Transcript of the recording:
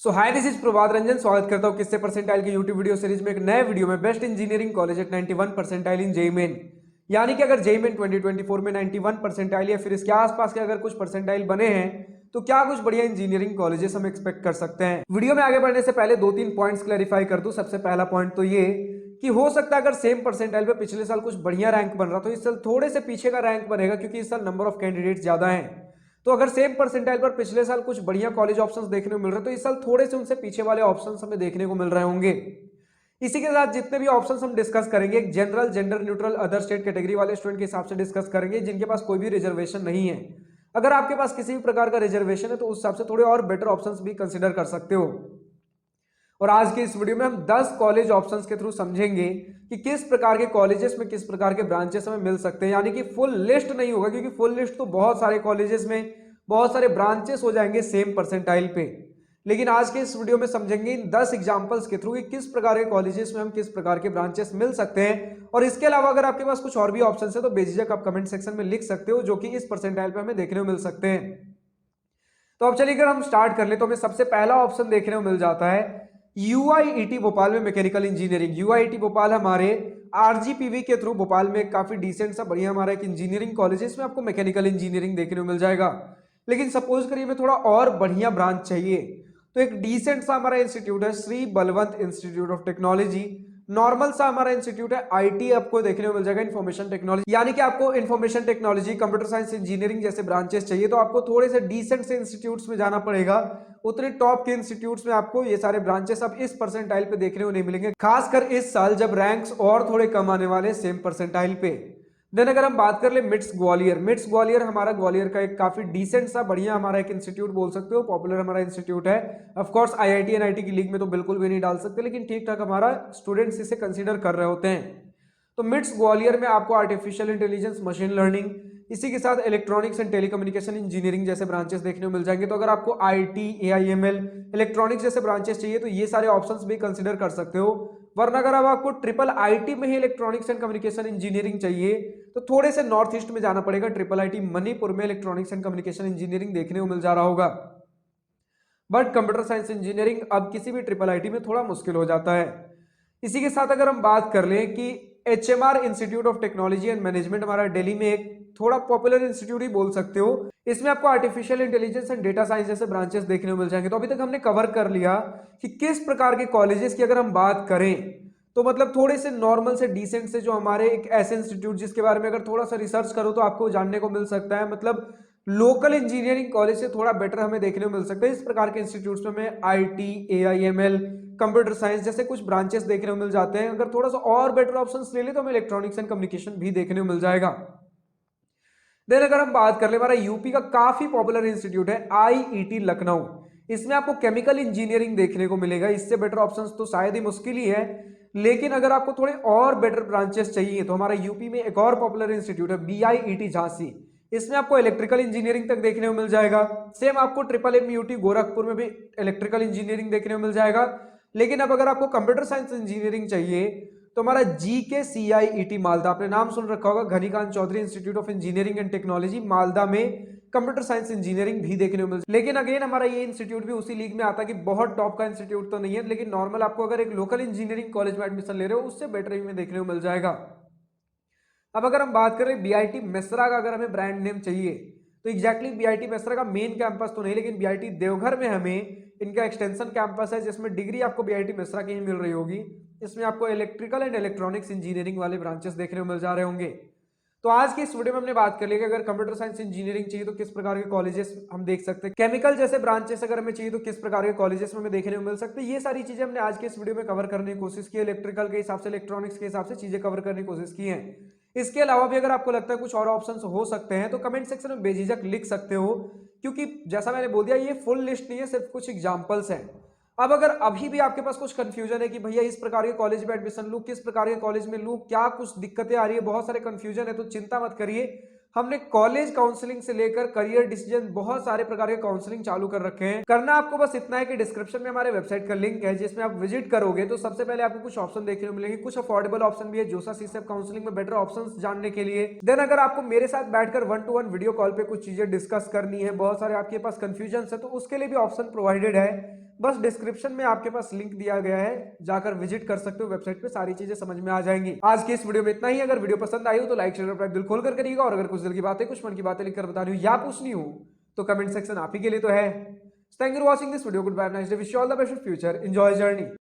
So hi this is Prabhat Ranjan. स्वागत करता हूँ किससे परसेंटाइल की यूट्यूब वीडियो सीरीज में एक नए वीडियो में। Best engineering college at 91 percentile in JEE Main, यानी कि अगर जेई मेन 2024 में 91 परसेंटाइल या फिर इसके आसपास के अगर कुछ परसेंटाइल बने हैं तो क्या कुछ बढ़िया इंजीनियरिंग कॉलेजेस हम एक्सपेक्ट कर सकते हैं। वीडियो में आगे बढ़ने से पहले दो तीन पॉइंट्स क्लैरिफाई कर दूं। सबसे पहला पॉइंट तो ये कि हो सकता है अगर सेम परसेंटाइल पे पिछले साल कुछ बढ़िया रैंक बन रहा तो इस साल थोड़े से पीछे का रैंक बनेगा, क्योंकि इस साल नंबर ऑफ कैंडिडेट्स ज्यादा हैं। तो अगर सेम परसेंटाइल पर पिछले साल कुछ बढ़िया कॉलेज ऑप्शंस देखने को मिल रहे हैं तो इस साल थोड़े से उनसे पीछे वाले ऑप्शंस हमें देखने को मिल रहे होंगे। इसी के साथ जितने भी ऑप्शंस हम डिस्कस करेंगे, एक general, gender neutral, other state category वाले स्टूडेंट के हिसाब से डिस्कस करेंगे जिनके पास कोई भी रिजर्वेशन नहीं है। अगर आपके पास किसी भी प्रकार का रिजर्वेशन है तो उस हिसाब से थोड़े और बेटर ऑप्शंस भी कंसिडर कर सकते हो। और आज के इस वीडियो में हम 10 कॉलेज ऑप्शंस के थ्रू समझेंगे कि किस प्रकार के कॉलेजेस में किस प्रकार के ब्रांचेस हमें मिल सकते हैं। यानी कि फुल लिस्ट नहीं होगा, क्योंकि फुल लिस्ट तो बहुत सारे कॉलेजेस में बहुत सारे ब्रांचेस हो जाएंगे सेम परसेंटाइल पे। लेकिन आज के इस वीडियो में समझेंगे इन 10 एग्जांपल्स के थ्रू कि किस प्रकार के कॉलेजेस में हम किस प्रकार के ब्रांचेस मिल सकते हैं। और इसके अलावा अगर आपके पास कुछ और भी ऑप्शन है तो बेझिझक आप कमेंट सेक्शन में लिख सकते हो, जो कि इस परसेंटाइल पे हमें देखने को मिल सकते हैं। तो अब चलिए अगर हम स्टार्ट कर ले तो हमें सबसे पहला ऑप्शन देखने को मिल जाता है यूआईईटी भोपाल में मैकेनिकल इंजीनियरिंग। यूआईईटी भोपाल हमारे आरजीपीवी के थ्रू भोपाल में काफी डिसेंट सा बढ़िया हमारा एक इंजीनियरिंग कॉलेज है। इसमें आपको मैकेनिकल इंजीनियरिंग देखने को मिल जाएगा। लेकिन सपोज करिए हमें थोड़ा और बढ़िया ब्रांच चाहिए तो एक डिसेंट सा हमारा इंस्टीट्यूट है Shri Balwant institute of technology. Normal सा हमारा इंस्टीट्यूट है। आईटी आपको देखने को मिल जाएगा, इन्फॉर्मेशन टेक्नोलॉजी, यानी कि आपको information technology, computer science, engineering जैसे ब्रांचेस चाहिए तो आपको थोड़े से डिसेंट से इंस्टीट्यूट्स में जाना पड़ेगा। उतने टॉप के इंस्टीट्यूट्स में आपको ये सारे ब्रांचेस अब इस परसेंटाइल पे देखने को नहीं मिलेंगे, खासकर इस साल जब रैंक्स और थोड़े कम आने वाले सेम परसेंटाइल पे। देन अगर हम बात कर ले मिट्स ग्वालियर, मिट्स ग्वालियर हमारा ग्वालियर का एक काफी डिसेंट सा बढ़िया हमारा एक इंस्टीट्यूट बोल सकते हो, पॉपुलर हमारा इंस्टीट्यूट है। ऑफ कोर्स आईआईटी एनआईटी की लीग में तो बिल्कुल भी नहीं डाल सकते, लेकिन ठीक ठाक हमारा स्टूडेंट्स इसे कंसीडर कर रहे होते हैं। तो मिट्स ग्वालियर में आपको आर्टिफिशियल इंटेलिजेंस, मशीन लर्निंग, इसी के साथ इलेक्ट्रॉनिक्स एंड टेलीकम्युनिकेशन इंजीनियरिंग जैसे ब्रांचेस देखने को मिल जाएंगे। तो अगर आपको आईटी, एआईएमएल, इलेक्ट्रॉनिक्स जैसे ब्रांचेस चाहिए तो ये सारे ऑप्शंस भी कंसीडर कर सकते हो। वरना अगर अब आपको ट्रिपल आईटी में ही इलेक्ट्रॉनिक्स एंड कम्युनिकेशन इंजीनियरिंग चाहिए तो थोड़े से नॉर्थ ईस्ट में जाना पड़ेगा। ट्रिपल आईटी मणिपुर में इलेक्ट्रॉनिक्स एंड कम्युनिकेशन इंजीनियरिंग देखने को मिल जा रहा होगा। बट कंप्यूटर साइंस इंजीनियरिंग अब किसी भी ट्रिपल आईटी में थोड़ा मुश्किल हो जाता है। इसी के साथ अगर हम बात कर लें कि HMR institute of technology and management हमारा दिल्ली में एक थोड़ा पॉपुलर इंस्टीट्यूट ही बोल सकते हो। इसमें आपको artificial intelligence and data science जैसे ब्रांचेस देखने को मिल जाएंगे। तो अभी तक हमने कवर कर लिया कि किस प्रकार के कॉलेजेस की अगर हम बात करें तो मतलब थोड़े से नॉर्मल से डिसेंट से जो हमारे एक ऐसे इंस्टीट्यूट जिसके बारे में अगर थोड़ा सा रिसर्च करो तो आपको जानने को मिल सकता है, मतलब लोकल इंजीनियरिंग कॉलेज से थोड़ा बेटर हमें देखने को मिल सकता है। इस प्रकार के इंस्टीट्यूट्स में हमें आईटी, एआईएमएल, कंप्यूटर साइंस जैसे कुछ ब्रांचेस देखने को मिल जाते हैं। अगर थोड़ा सा और बेटर ऑप्शंस ले ले तो हमें इलेक्ट्रॉनिक्स एंड कम्युनिकेशन भी देखने को मिल जाएगा। देन अगर हम बात कर ले, हमारा यूपी का काफी पॉपुलर इंस्टीट्यूट है आईईटी लखनऊ। इसमें आपको केमिकल इंजीनियरिंग देखने को मिलेगा। इससे बेटर ऑप्शंस तो शायद ही मुश्किल ही है। लेकिन अगर आपको थोड़े और बेटर ब्रांचेस चाहिए तो हमारा यूपी में एक और पॉपुलर इंस्टीट्यूट है बीआईईटी झांसी। इसमें आपको इलेक्ट्रिकल इंजीनियरिंग तक देखने को मिल जाएगा। सेम आपको ट्रिपल एमयूटी गोरखपुर में भी इलेक्ट्रिकल इंजीनियरिंग देखने को मिल जाएगा। लेकिन अब अगर आपको कंप्यूटर साइंस इंजीनियरिंग चाहिए तो हमारा जीकेसीआईईटी मालदा, आपने नाम सुन रखा होगा, Ghanikant Chowdhury institute of engineering and technology Malda में कंप्यूटर साइंस इंजीनियरिंग भी देखने को मिल। लेकिन अगेन हमारा ये इंस्टीट्यूट भी उसी लीग में आता है कि बहुत टॉप का इंस्टीट्यूट तो नहीं है, लेकिन नॉर्मल आपको अगर एक लोकल इंजीनियरिंग कॉलेज में एडमिशन ले रहे हो उससे बेटर ही में देखने को मिल जाएगा। अब अगर हम बात करें बीआईटी मेसरा का, अगर हमें ब्रांड नेम चाहिए तो एग्जैक्टली बीआईटी मेसरा का मेन कैंपस तो नहीं, लेकिन बीआईटी देवघर में हमें इनका एक्सटेंशन कैंपस है जिसमें डिग्री आपको बीआईटी मेसरा की ही मिल रही होगी। इसमें आपको इलेक्ट्रिकल एंड इलेक्ट्रॉनिक्स इंजीनियरिंग वाले ब्रांचेस देखने को मिल जा रहे होंगे। तो आज की इस वीडियो में हमने बात कर ली कि अगर कंप्यूटर साइंस इंजीनियरिंग चाहिए तो किस प्रकार के कॉलेजेस हम देख सकते हैं, केमिकल जैसे ब्रांचेस अगर हमें चाहिए तो किस प्रकार के कॉलेजेस में हमें देखने को मिल सकते हैं। ये सारी चीजें हमने आज के इस वीडियो में कवर करने की कोशिश की है। इलेक्ट्रिकल के हिसाब से, इलेक्ट्रॉनिक्स के हिसाब से चीजें कवर करने की कोशिश की है। इसके अलावा भी अगर आपको लगता है कुछ और ऑप्शंस हो सकते हैं तो कमेंट सेक्शन में बेझिझक लिख सकते हो, क्योंकि जैसा मैंने बोल दिया ये फुल लिस्ट नहीं है, सिर्फ कुछ एग्जांपल्स हैं। अब अगर अभी भी आपके पास कुछ कंफ्यूजन है कि भैया इस प्रकार के कॉलेज में एडमिशन लूं, किस प्रकार के कॉलेज में लूं, क्या कुछ दिक्कतें आ रही है, बहुत सारे कंफ्यूजन है, तो चिंता मत करिए। हमने कॉलेज काउंसलिंग से लेकर करियर डिसीजन बहुत सारे प्रकार के काउंसलिंग चालू कर रखे हैं। करना आपको बस इतना है कि डिस्क्रिप्शन में हमारे वेबसाइट का लिंक है जिसमें आप विजिट करोगे तो सबसे पहले आपको कुछ ऑप्शन देखने को मिलेंगे। कुछ अफोर्डेबल ऑप्शन भी है जोसा सीसेप काउंसलिंग में बेटर ऑप्शंस जानने के लिए। देन अगर आपको मेरे साथ बैठकर 1-to-1 वीडियो कॉल पे कुछ चीजें डिस्कस करनी है, बहुत सारे आपके पास कंफ्यूजन है, तो उसके लिए भी ऑप्शन प्रोवाइडेड है। बस डिस्क्रिप्शन में आपके पास लिंक दिया गया है, जाकर विजिट कर सकते हो, वेबसाइट पे सारी चीजें समझ में आ जाएंगी। आज की इस वीडियो में इतना ही। अगर वीडियो पसंद आई हो तो लाइक शेयर और दिल खोल कर करिएगा, और अगर कुछ दिल की बातें, कुछ मन की बातें लिखकर बतानी हो या पूछनी हो तो कमेंट सेक्शन आप ही के लिए तो है। Thank you for watching this video. Good bye, nice day, wish you all the best future, enjoy journey.